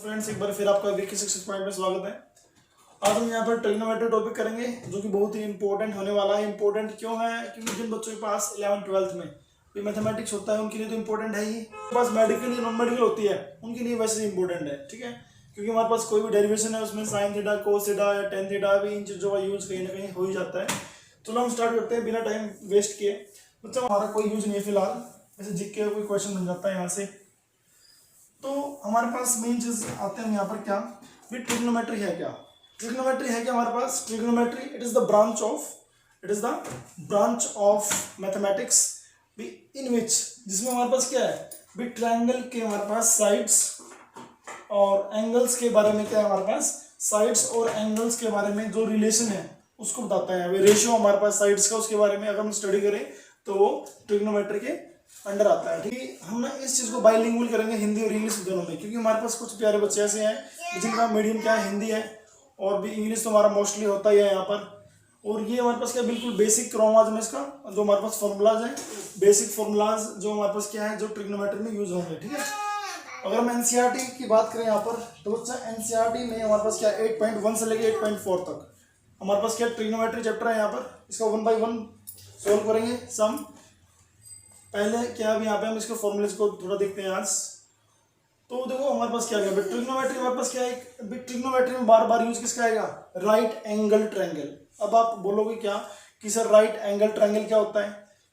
Friends, एक बार फिर आपका विकी सक्सेस पॉइंट में स्वागत है। आज हम यहाँ पर ट्रिग्नोमेट्री टॉपिक करेंगे जो कि बहुत ही इंपॉर्टेंट होने वाला है। इंपॉर्टेंट क्यों है? क्योंकि जिन बच्चों के पास 11th-12th में भी मैथमेटिक्स होता है उनके लिए तो इंपॉर्टेंट है ही, पास मेडिकल या नॉन मेडिकल होती है उनके लिए वैसे ही इंपॉर्टेंट है। ठीक है, क्योंकि हमारे पास कोई भी डेरिवेशन है उसमें साइन थीटा, कोस थीटा या टेन थीटा भी इन चीज़ों का यूज कहीं ना कहीं हो ही जाता है। चलो हम स्टार्ट करते हैं बिना टाइम वेस्ट किए। मतलब हमारा कोई यूज नहीं है फिलहाल, वैसे जीके का कोई क्वेश्चन बन जाता है यहाँ से। तो हमारे पास मेन चीज आते हैं यहाँ पर क्या भी ट्रिग्नोमेट्री है क्या? ट्रिग्नोमेट्री है क्या हमारे पास? Trigonometry it is the branch of mathematics भी इन विच, जिसमें हमारे पास क्या है भी ट्रायंगल के हमारे पास साइड्स और एंगल्स के बारे में क्या है हमारे पास साइड्स और एंगल्स के बारे में जो रिलेशन है उसको बताता है। रेशियो हमारे पास साइड्स का, उसके बारे में अगर हम स्टडी करें तो वो ट्रिग्नोमेट्री के अंडर आता है। ठीक है, हम ना इस चीज को बाइलिंगुअल करेंगे हिंदी और इंग्लिश दोनों में, क्योंकि हमारे पास कुछ प्यारे बच्चे ऐसे हैं जिनका मीडियम क्या है हिंदी है और भी इंग्लिश तो हमारा मोस्टली होता ही है यहाँ पर। और ये हमारे पास क्या बिल्कुल बेसिक क्रॉमाज में इसका जो हमारे पास फॉर्मूलाज है, बेसिक फॉर्मूलाज जो हमारे पास क्या है जो ट्रिग्नोमेट्री में यूज होंगे। ठीक है, अगर हम एनसीईआरटी की बात करें यहाँ पर तो बच्चा एनसीईआरटी में हमारे पास क्या 8.1 से लेके 8.4 तक हमारे पास क्या ट्रिग्नोमेट्री चैप्टर है। यहाँ पर इसका 1 by 1 सोल्व करेंगे सम। पहले क्या अभी यहाँ पे हम इसके फॉर्मूलेस को थोड़ा देखते हैं आज। तो देखो हमारे पास क्या है ट्रिग्नोमेट्री, हमारे पास क्या है ट्रिग्नोमेट्री में बार बार यूज किसका आएगा? Right angle triangle. अब आप बोलोगे क्या कि सर राइट एंगल ट्रायंगल क्या होता है?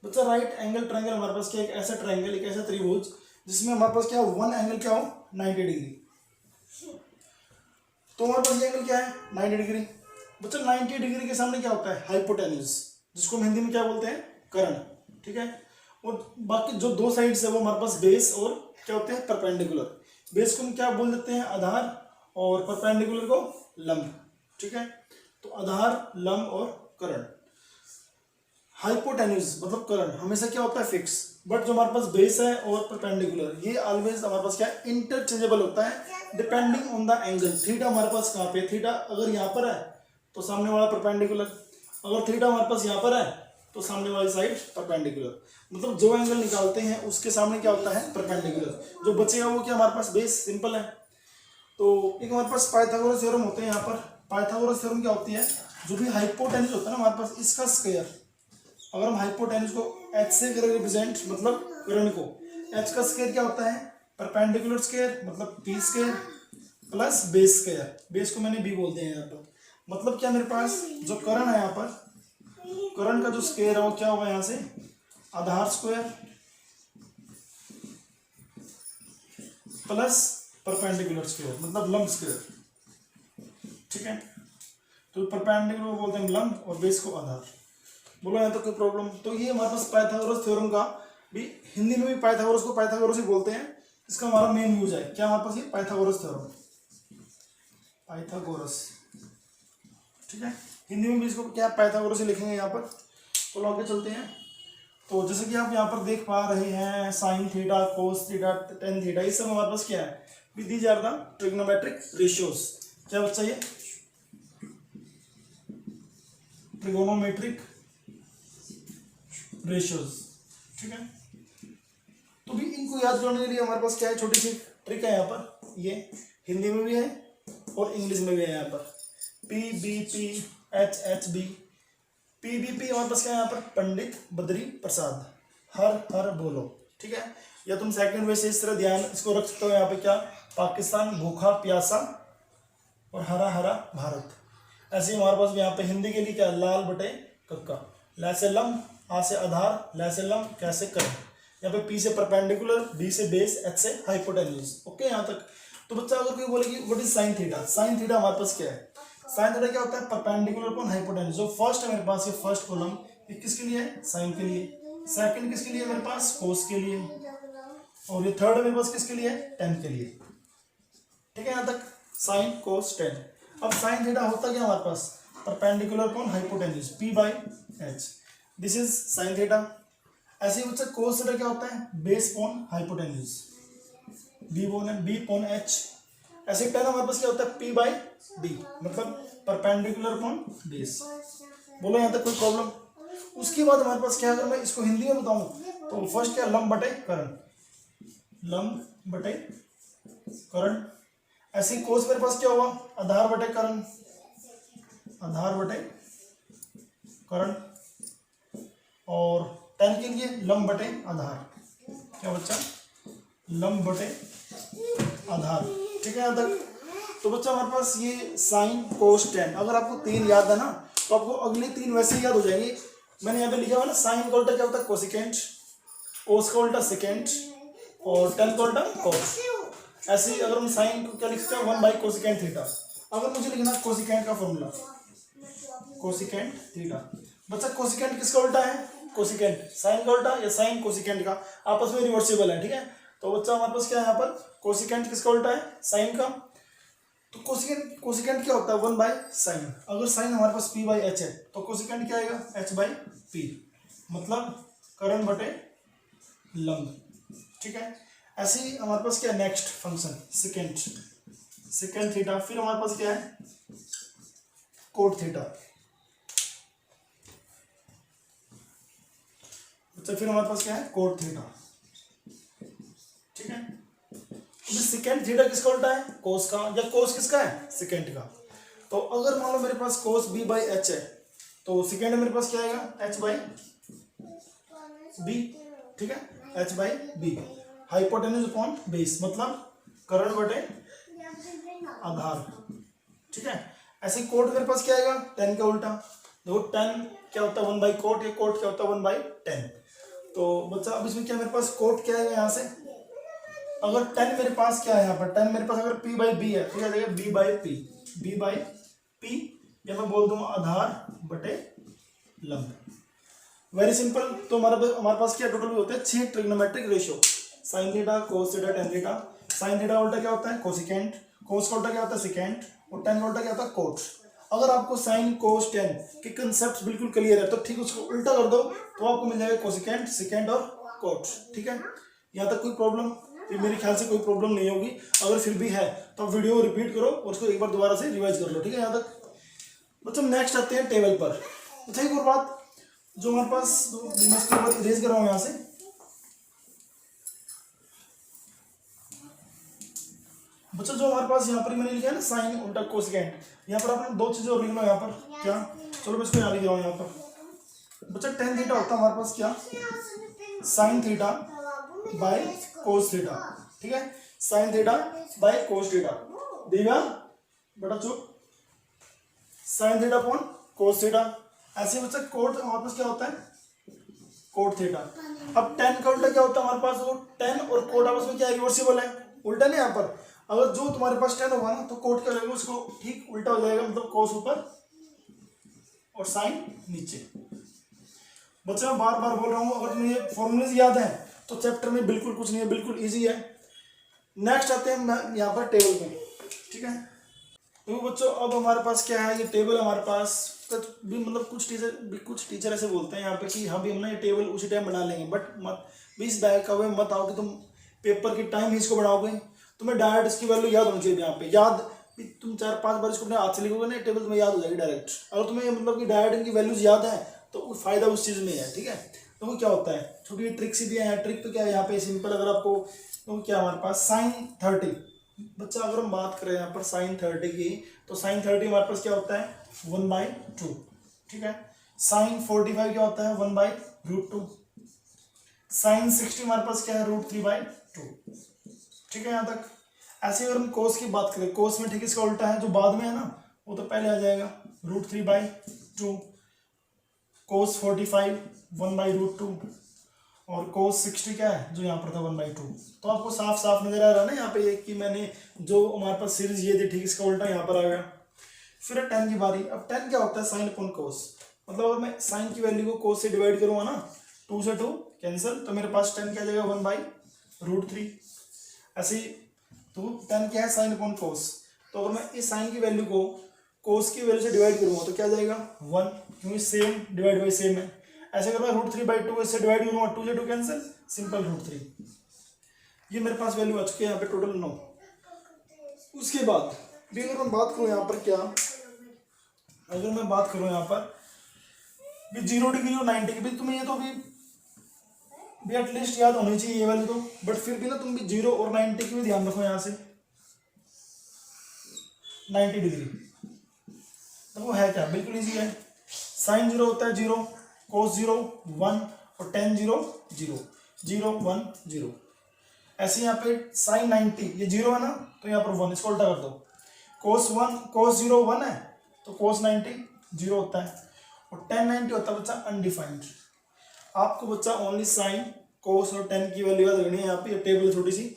बच्चा राइट एंगल ट्रायंगल हमारे पास क्या एक ऐसा ट्रायंगल, एक ऐसा त्रिभुज जिसमें हमारे पास क्या वन एंगल क्या हो 90 डिग्री। तो हमारे पास ये एंगल क्या है 90 डिग्री। बच्चा 90 डिग्री के सामने क्या होता है? हाइपोटेन्यूज, जिसको हम हिंदी में क्या बोलते हैं? कर्ण। ठीक है, और बाकी जो दो साइड्स है वो हमारे पास बेस और क्या होते हैं? परपेंडिकुलर। बेस को हम क्या बोल देते हैं? आधार, और परपेंडिकुलर को लंब। ठीक है, तो आधार, लंब और कर्ण। हाइपोटेन्यूज मतलब कर्ण हमेशा क्या होता है? फिक्स। बट जो हमारे पास बेस है और परपेंडिकुलर ये ऑलवेज हमारे पास क्या है? इंटरचेंजेबल होता है depending on the angle. Theta हमारे पास कहाँ पे? थीटा अगर यहाँ पर है तो सामने वाला परपेंडिकुलर, अगर थीटा हमारे पास यहाँ पर है तो सामने वाली साइड परपेंडिकुलर। मतलब जो एंगल निकालते हैं उसके सामने क्या होता है? परपेंडिकुलर। जो बचेगा वो क्या हमारे पास? बेस। सिंपल है। तो एक हमारे पास पाइथागोरस थ्योरम होते हैं यहाँ पर। पाइथागोरस थ्योरम क्या होती है? जो भी हाइपोटेन्यूज होता है ना हमारे पास इसका स्क्वायर, अगर हम हाइपोटेन्यूज को h से करें रिप्रेजेंट मतलब कर्ण को, h का स्क्वायर क्या होता है? परपेंडिकुलर स्क्वायर मतलब p square plus base square. Base को मैंने b बोल दिया यहाँ पर। मतलब क्या मेरे पास जो कर्ण है यहाँ पर, कर्ण का जो स्क्वायर है वो क्या होगा यहाँ से? आधार स्क्वायर प्लस परपेंडिकुलर स्क्वायर मतलब लंब स्क्वायर। ठीक है, तो परपेंडिकुलर बोलते हैं लंब और बेस को आधार। बोलो यहाँ तो कोई प्रॉब्लम? तो ये हमारे पास पाइथागोरस थ्योरम का भी हिंदी में भी पाइथागोरस को पाइथागोरस ही बोलते हैं। इसका हमारा मेन यूज है क्या हमारे पास? ये पाइथागोरस थ्योरम, पाइथागोरस। ठीक है, हिंदी में भी इसको क्या पाइथागोरस ही लिखेंगे यहाँ पर। तो आगे चलते हैं। तो जैसे कि आप यहाँ पर देख पा रहे हैं sine theta, cos theta, tan theta, ये सब हमारे पास क्या है? These are the trigonometric ratios. क्या बच्चा? ये ट्रिगोनोमेट्रिक रेशियोज। ठीक है, तो भी इनको याद करने के लिए हमारे पास क्या है? छोटी सी ट्रिक है यहाँ पर। ये हिंदी में भी है और इंग्लिश में भी है यहाँ पर। PBP HHB। PBP हमारे पास क्या है यहाँ पर? पंडित बद्री प्रसाद, हर हर बोलो। ठीक है, या तुम सेकंड वे से इस तरह ध्यान इसको रख सकते हो यहाँ पे क्या? पाकिस्तान भूखा प्यासा और हरा हरा भारत। ऐसे ही हमारे पास यहाँ पे हिंदी के लिए क्या? लाल बटे कक्का। ला से लंब, आ से आधार, ला से लंब, क्या से कर्ण। यहाँ पे P से परपेंडिकुलर, B से बेस, H से हाइपोटेन्यूज। ओके यहाँ तक। तो बच्चा अगर कोई बोले कि what is sine theta? Sine theta हमारे पास क्या है? साइन थीटा क्या होता है? Perpendicular upon hypotenuse. जो फर्स्ट है मेरे पास ये फर्स्ट कॉलम, ये किसके लिए है? साइन के लिए। सेकंड किसके लिए? मेरे पास कोस के लिए। और ये थर्ड मेरे पास किसके लिए है? टेन के लिए। ठीक है यहाँ तक साइन कोस टेन। अब साइन थीटा होता क्या हमारे पास? Perpendicular upon hypotenuse P/H। This is sine theta. ऐसे ही बच्चा कोस थीटा क्या होता है? Base upon hypotenuse B/H। ऐसे टेन हमारे पास क्या होता है? P/D मतलब परपेंडिकुलर अपॉन बेस। बोलो यहाँ तक कोई प्रॉब्लम? उसके बाद हमारे पास क्या है? अगर मैं इसको हिंदी में बताऊं तो फर्स्ट क्या? लंब बटे कर्ण, लंब बटे कर्ण। ऐसे ही कोस मेरे पास क्या हुआ, आधार बटे करण, आधार बटे करण, और tan के लिए लंब बटे आधार, क्या बच्चा, लंब बटे आधार। ठीक है यहाँ तक। तो बच्चा हमारे पास ये साइन कोस टेन, अगर आपको 3 याद है ना तो आपको अगले 3 वैसे ही याद हो जाएंगे। मैंने यहाँ पे लिखा हुआ ना, साइन का उल्टा क्या होता है कोसिकेंट, कोस का उल्टा सेकेंट, और टेन का उल्टा कोस। ऐसे ही अगर हम साइन को क्या लिख सकते हैं, 1 बाई कोसिकेंट थीटा। अगर मुझे लिखना कोसिकेंट का फॉर्मूला, कोसिकेंट थीटा, बच्चा कोसिकेंट किसका उल्टा है, कोसिकेंट, साइन का उल्टा या साइन कोसिकेंट का, आपस में रिवर्सिबल है। ठीक है, तो बच्चा हमारे पास क्या है यहाँ पर, कोसिकेंट किसका उल्टा है, साइन का। तो कोसिकेंट, कोसिकेंट क्या होता है, 1 बाई साइन। अगर साइन हमारे पास p बाई एच है तो कोसिकेंट क्या आएगा, h बाई पी, मतलब करण बटे लंब। ठीक है, ऐसे ही हमारे पास क्या है, next function secant, secant theta. फिर हमारे पास क्या है, कोट थीटा। तो फिर हमारे पास क्या है, कोट थीटा। ठीक है, सेकेंड थीटा किसका उल्टा है, कोस का, या कोस किसका है, सेकेंड का। तो अगर मान लो मेरे पास कोस b बाई एच है तो सेकेंड मेरे पास क्या आएगा, h बाई बी। ठीक है, h by B, hypotenuse upon base, मतलब करण बटे आधार। ठीक है, ऐसे कोट मेरे पास क्या आएगा, टेन का उल्टा। देखो टेन क्या होता है, 1 बाई कोट, या कोट क्या होता है, 1 बाई टेन। तो बच्चा अब इसमें क्या मेरे पास कोट क्या है यहाँ से, अगर 10 मेरे पास क्या है यहाँ पर, 10 मेरे पास अगर p बाई बी है तो क्या जाएगा, b by P, b by P, या मैं बोल दूँ आधार बटे लंब। Very simple. तो हमारे पास क्या टोटल होते हैं 6 trigonometric ratio, sign theta, cos theta, tan theta. Sine theta उल्टा क्या होता है, कोसिकेंट, कोस का उल्टा क्या होता है, सेकेंट, और टेन का उल्टा क्या होता है, कोट। अगर आपको साइन कोस टेन के कंसेप्ट बिल्कुल क्लियर है तो ठीक उसको उल्टा कर दो तो आपको मिल जाएगा कोसिकेंट, सेकेंट और कोट। ठीक है, यहाँ तक कोई प्रॉब्लम, फिर मेरे ख्याल से कोई प्रॉब्लम नहीं होगी। अगर फिर भी है तो आप वीडियो रिपीट करो और उसको एक बार दोबारा से रिवाइज कर लो। ठीक है, यहाँ तक। मतलब नेक्स्ट आते हैं टेबल पर। अच्छा एक और बात, जो हमारे पास मैं इसके ऊपर इरेज कर रहा हूँ यहाँ से, बच्चा जो हमारे पास यहाँ पर मैंने लिखा है ना साइन उल्टा कोसिकेंट, यहाँ पर आपने 2 चीजें और लिखना है यहाँ पर, क्या, चलो मैं इसको यहाँ लिख रहा हूँ यहाँ पर। बच्चा टेन थीटा होता है हमारे पास क्या, sine theta by cos theta. ठीक है, sine theta by cos theta देगा बटा चुप, sine theta upon cos theta. ऐसे बच्चा कोट हमारे पास क्या होता है, कोट थीटा। अब टेन का उल्टा क्या होता है हमारे पास, वो टेन और कोट आपस में क्या रिवर्सिबल है, उल्टा नहीं। यहाँ पर अगर जो तुम्हारे पास टेन होगा ना तो कोट क्या रहेगा, उसको ठीक उल्टा हो जाएगा, मतलब कोस ऊपर और साइन नीचे। बच्चा मैं बार बार बोल रहा हूँ, अगर तुम्हें ये फॉर्मूलेज याद है तो चैप्टर में बिल्कुल कुछ नहीं है, बिल्कुल इजी है। नेक्स्ट आते हैं यहाँ पर टेबल में। ठीक है, तो बच्चों अब हमारे पास क्या है, ये टेबल हमारे पास भी, मतलब कुछ टीचर ऐसे बोलते हैं यहाँ पे कि हाँ भी हम ना ये टेबल उसी टाइम बना लेंगे, बट मत भी इस बैग का वे मत आओ कि तुम पेपर के टाइम ही इसको बनाओगे। तुम्हें डायरेक्ट इसकी वैल्यू याद होनी चाहिए। यहाँ पे याद भी तुम 4-5 बार इसको अपने हाथ से लिखोगे ना, टेबल तुम्हें याद हो जाएगी डायरेक्ट। अगर तुम्हें मतलब कि डायरेक्ट इनकी वैल्यूज याद है तो फायदा उस चीज़ में है। ठीक है, तो वो क्या होता है, छोटी ट्रिक सी भी है। ट्रिक तो क्या है यहाँ पे सिंपल, अगर आपको तो क्या हमारे पास साइन 30, बच्चा अगर हम बात करें यहाँ पर साइन 30 की, तो साइन 30 हमारे पास क्या होता है 1/2। ठीक है, साइन 45 क्या होता है 1/√2। साइन 60 हमारे पास क्या है √3/2। ठीक है, यहाँ तक। ऐसे अगर हम कोस की बात करें, कोस में ठीक इसका उल्टा है, जो बाद में है ना वो तो पहले आ जाएगा √3/2। कोस 45 1/√2, और कोस 60 क्या है जो यहाँ पर था 1/2। तो आपको साफ साफ नजर आ रहा है ना यहाँ पे कि मैंने जो हमारे पास सीरीज ये थी ठीक इसका उल्टा यहाँ पर आ गया। फिर टेन की बारी। अब टेन क्या होता है, साइन अपॉन कोस, मतलब अगर मैं साइन की वैल्यू को कोस से डिवाइड करूँगा ना, 2 से 2 कैंसिल, तो मेरे पास 10 क्या आ जाएगा 1/√3। ऐसे ही तो 10 क्या है साइन अपॉन कोस, तो अगर मैं इस साइन की वैल्यू को कोस की वैल्यू से डिवाइड करूँगा तो क्या जाएगा 1, क्योंकि सेम डिवाइड बाई सेम है। ऐसे अगर मैं √3/2 इससे डिवाइड करूँगा, 2 से 2 कैंसिल, सिंपल √3। ये मेरे पास वैल्यू आ चुकी है यहाँ पे टोटल 9। उसके बाद भी अगर मैं बात करूँ यहाँ पर क्या, अगर मैं बात करूँ यहाँ पर भी 0 डिग्री और 90 की, भी तुम्हें ये तो भी एटलीस्ट याद होनी चाहिए ये वैल्यू तो, बट फिर भी ना तुम भी 0 और 90 की भी ध्यान रखो यहाँ से। 90 डिग्री। तो वो है क्या, बिल्कुल इजी है। साइन 0 होता है 0, कोस 0 1 और टेन 0 0, 0 1 0। ऐसे यहाँ पे साइन 90 ये 0 है ना, तो यहाँ पर 1, इसको उल्टा कर दो। कोस 0 1 है तो कोस 90 0 होता है, और टेन 90 होता है बच्चा अनडिफाइंड। आपको बच्चा ओनली साइन कोस और टेन की वैल्यू याद रखनी है। यहाँ पे टेबल छोटी सी,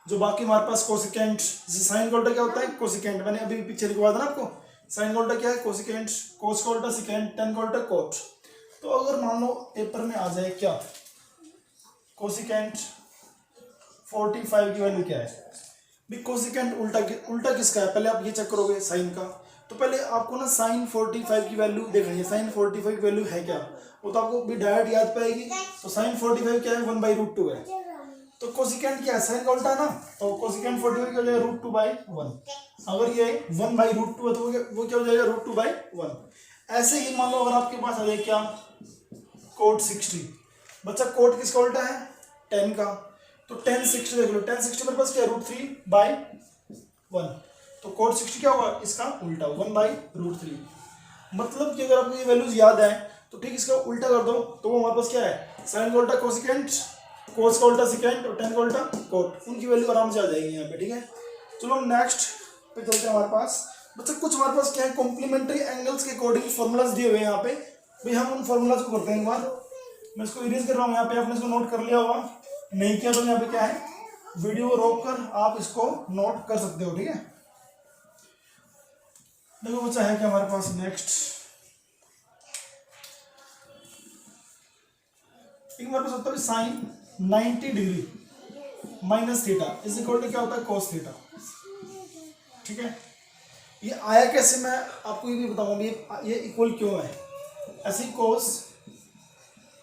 जो बाकी हमारे पास कोसिकेंट, जैसे साइन का उल्टा क्या होता है कोसिकेंट, मैंने अभी पीछे लिखवा था ना आपको। साइन का उल्टा क्या है कोसिकेंट, कोस का उल्टा सिकेंट, टेन का उल्टा कोट। तो अगर मान लो पेपर में आ जाए क्या, कोसिकेंट 45 की वैल्यू क्या है, भी कोसिकेंट उल्टा किसका है, पहले आप ये चेक करोगे साइन का। तो पहले आपको ना साइन 45 की वैल्यू देखनी है, साइन 45 की वैल्यू है क्या, वो तो आपको भी डायरेक्ट याद पाएगी। तो साइन 45 क्या है 1/√2 है। तो कोसिकेंट क्या है, साइन का उल्टा ना, तो कोसिकेंट 45 क्या हो जाएगा √2/1। अगर ये 1/√2 है तो वो क्या हो जाएगा √2/1। ऐसे ही मान लो अगर आपके पास आ जाए क्या, कोट 60। बच्चा कोट किसका उल्टा है 10 का, तो टेन 60 देख लो, टेन 60 मेरे पास क्या √3/1। तो कोट 60 क्या होगा इसका उल्टा 1/√3। मतलब कि अगर आपको ये वैल्यूज याद है तो ठीक इसका उल्टा कर दो, तो वो हमारे पास क्या है, साइन का उल्टा कोसिकेंट, कोस का उल्टा सिकेंट और टेन का उल्टा कोट, उनकी वैल्यू आराम से आ जाएगी यहाँ पे। ठीक है, चलो नेक्स्ट पे चलते हैं। हमारे पास बच्चा कुछ हमारे पास क्या है, कॉम्प्लीमेंट्री एंगल्स के अकॉर्डिंग फॉर्मूलाज दिए हुए हैं यहाँ पे। भाई हम उन फॉर्मूलाज को करते हैं एक बार। मैं इसको इरेज कर रहा हूँ यहाँ पे, आपने इसको नोट कर लिया होगा, नहीं किया तो यहाँ पे क्या है, वीडियो को रोक कर आप इसको नोट कर सकते हो। ठीक है, देखो बच्चा है क्या हमारे पास नेक्स्ट, एक हमारे पास होता है sine 90 degree minus theta is equal to क्या होता है कोस थीटा। ठीक है, ये आया कैसे, मैं आपको ये भी बताऊंगा ये इक्वल क्यों है। ऐसे cos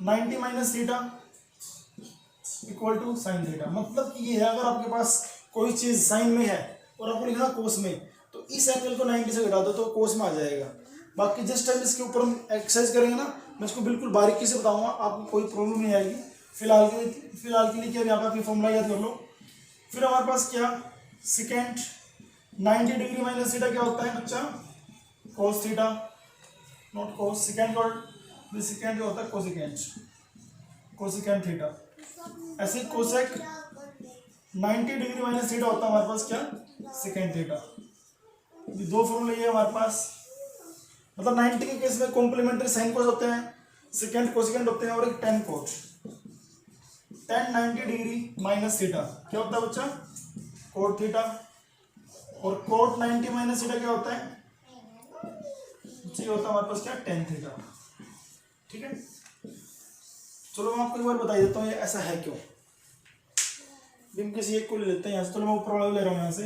90 minus theta equal to sine theta. मतलब कि ये है, अगर आपके पास कोई चीज साइन में है और आपको लिखना कोस में, तो इस एंगल को 90 से घटा दो तो कोस में आ जाएगा। बाकी जिस टाइम इसके ऊपर हम एक्सरसाइज करेंगे ना, मैं इसको बिल्कुल बारीकी से बताऊंगा, आपको कोई प्रॉब्लम नहीं आएगी। फिलहाल के लिए क्या, यहाँ पे आप फॉर्मूला याद कर लो। फिर हमारे पास क्या, सेकेंड 90 डिग्री माइनस थीटा क्या होता है बच्चा, cos theta, not cos. Second क्या होता है कोसिकेंट, कोसिकेंट थीटा। ऐसे कोसेक 90 डिग्री माइनस थीटा होता है हमारे पास क्या, सेकेंड थीटा। दो फॉर्मूले ये हमारे पास, मतलब 90 के केस में कॉम्प्लीमेंट्री साइन कोस होते हैं, सेकेंड कोसिकेंट होते हैं, और एक ten coat. Ten 90 degree minus theta क्या होता है बच्चा, कोट थीटा, और कोट 90 माइनस थीटा क्या होता है, ये होता है हमारे पास क्या, टेन थीटा। ठीक है, चलो मैं आपको एक बार बता देता हूँ ये ऐसा है क्यों। हम किसी एक को ले लेते हैं यहाँ से, चलो मैं ऊपर वाला ले रहा हूँ यहाँ से।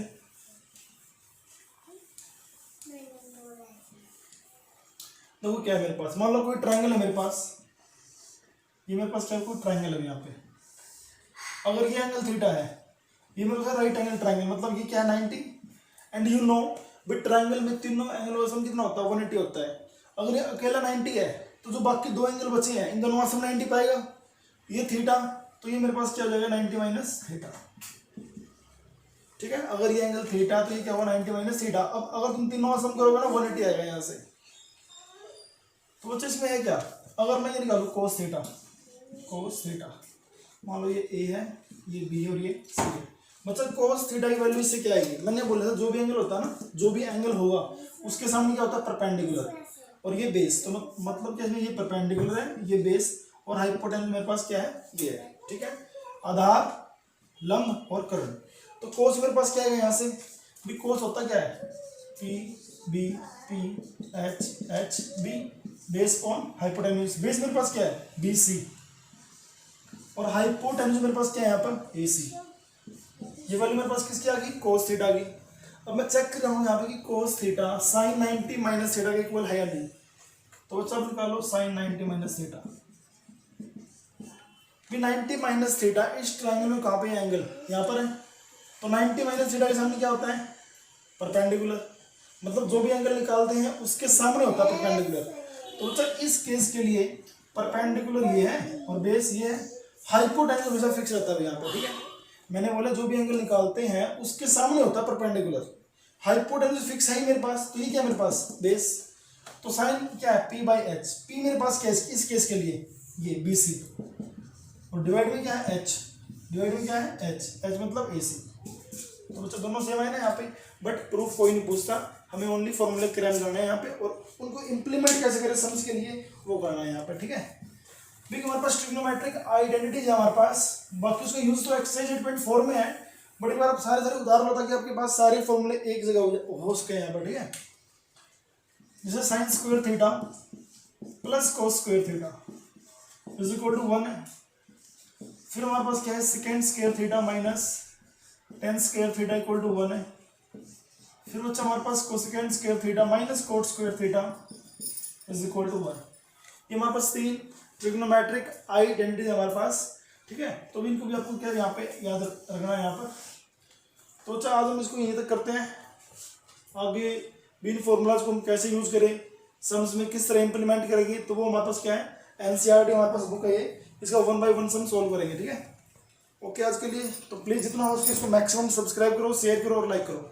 देखो क्या है मेरे पास, मान लो कोई ट्रायंगल है मेरे पास, ये मेरे पास क्या कोई ट्रायंगल है यहाँ पे। अगर ये एंगल थीटा है, ये मेरे पास राइट एंगल ट्रायंगल, मतलब ये क्या है 90। And you know with triangle में तीनों एंगल का सम कितना होता है 180 होता है। अगर ये अकेला 90 है तो जो बाकी दो एंगल बचे हैं इन दोनों में सम 90 पाएगा। ये थीटा, तो ये मेरे पास क्या हो जाएगा 90 माइनस थीटा। ठीक है, अगर ये एंगल थीटा तो ये क्या होगा 90 माइनस थीटा। अब अगर तुम तीनों का सम करोगे ना 180 आएगा यहाँ से। तो बच्चे इसमें है क्या, अगर मैं ये निकालू कोस थीटा, कोस थीटा, मान लो ये ए है, ये बी है और ये सी है। मतलब कोस थीटा की वैल्यू इससे क्या आएगी, मैंने बोला था जो भी एंगल होता है ना, जो भी एंगल होगा उसके सामने क्या होता है परपेंडिकुलर, और ये बेस। तो मतलब क्या है, ये परपेंडिकुलर है, ये बेस, और हाइपोटेन्यूज मेरे पास क्या है, ये है। ठीक है, आधार, लंब और कर्ण। तो कोस मेरे पास क्या है यहाँ से, भी कोस होता क्या है P B P H H B, base on hypotenuse. Base मेरे पास क्या है बी सी, और हाइपोटेन्यूज मेरे पास क्या है यहाँ पर ए सी। ये वाली मेरे पास किसकी आ गई, कोस थीटा की। अब मैं चेक कर रहा हूँ यहाँ पे कि cos theta sine 90 minus theta के इक्वल है या नहीं। तो बच्चा निकालो sine 90 minus theta. 90 minus theta इस ट्रायंगल में कहाँ पे है, एंगल यहाँ पर है। तो 90 माइनस थीटा के सामने क्या होता है परपेंडिकुलर, मतलब जो भी एंगल निकालते हैं उसके सामने होता है परपेंडिकुलर। तो बच्चा इस केस के लिए परपेंडिकुलर ये है और बेस ये है, हाइपोटेन्यूज हमेशा फिक्स रहता है यहाँ पे। ठीक है, मैंने बोला जो भी एंगल निकालते हैं उसके सामने होता है परपेंडिकुलर, हाइपोटेन्यूज फिक्स है ही मेरे पास, तो ये क्या है मेरे पास बेस, तो साइन क्या है p बाई एच, p मेरे पास क्या है इस केस के लिए ये BC, और डिवाइड में क्या है h, डिवाइड में क्या है h मतलब AC। तो बच्चों दोनों सेम है ना यहाँ पे, बट प्रूफ कोई नहीं पूछता, हमें ओनली फॉर्मूले क्रेम करना है यहाँ पे, और उनको इंप्लीमेंट कैसे करें सम्स के लिए वो करना है यहाँ पे, ठीक है। देखिए हमारे पास ट्रिग्नोमेट्रिक आइडेंटिटीज है हमारे पास, बाकी उसका यूज तो एक्सरसाइज 8.4 में है, बट एक बार आप सारे उदाहरण होता कि आपके पास सारे फॉर्मूले एक जगह हो सके यहाँ पर, ठीक है। जैसे sine square theta plus cos square theta is equal to 1 है, फिर हमारे पास क्या है secant square theta minus tan square theta equal to 1 है, फिर बच्चा हमारे पास cosecant square theta minus cot square theta is equal to 1। ये हमारे पास 3 ट्रिग्नोमेट्रिक आइडेंटिटी है हमारे पास, ठीक है। तो भी इनको भी आपको क्या यहाँ पे याद रखना है यहाँ पर। तो अच्छा आज हम इसको यहीं तक करते हैं, आगे भी इन फॉर्मूलाज को हम कैसे यूज करें, सम्स में किस तरह इंप्लीमेंट करेंगे, तो वो हमारे पास क्या है NCERT हमारे पास बुक है ये, इसका 1 बाय 1 सम सॉल्व करेंगे, ठीक है। ओके आज के लिए तो प्लीज़ जितना हो सके इसको मैक्सिमम सब्सक्राइब करो, शेयर करो और लाइक करो।